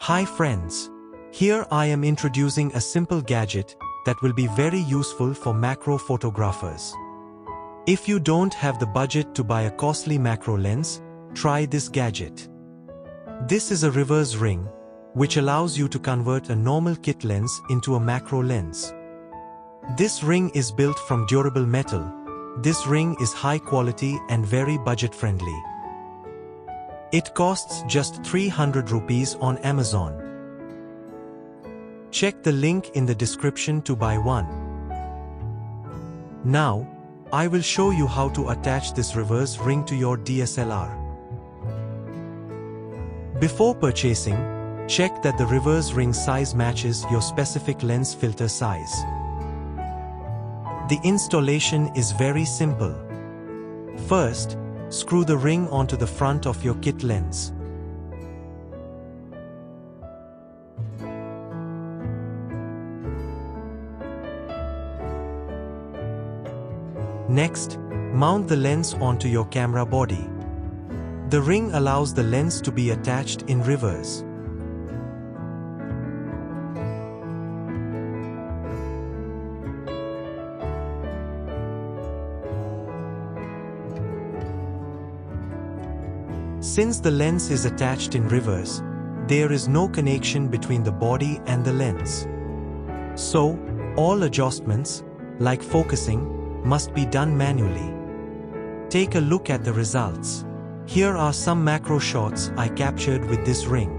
Hi friends. Here I am introducing a simple gadget that will be very useful for macro photographers. If you don't have the budget to buy a costly macro lens, try this gadget. This is a reverse ring, which allows you to convert a normal kit lens into a macro lens. This ring is built from durable metal. This ring is high quality and very budget friendly. It costs just 300 rupees on Amazon. Check the link in the description to buy one. Now, I will show you how to attach this reverse ring to your DSLR. Before purchasing, check that the reverse ring size matches your specific lens filter size. The installation is very simple. First, screw the ring onto the front of your kit lens. Next, mount the lens onto your camera body. The ring allows the lens to be attached in reverse. Since the lens is attached in reverse, there is no connection between the body and the lens. So, all adjustments, like focusing, must be done manually. Take a look at the results. Here are some macro shots I captured with this ring.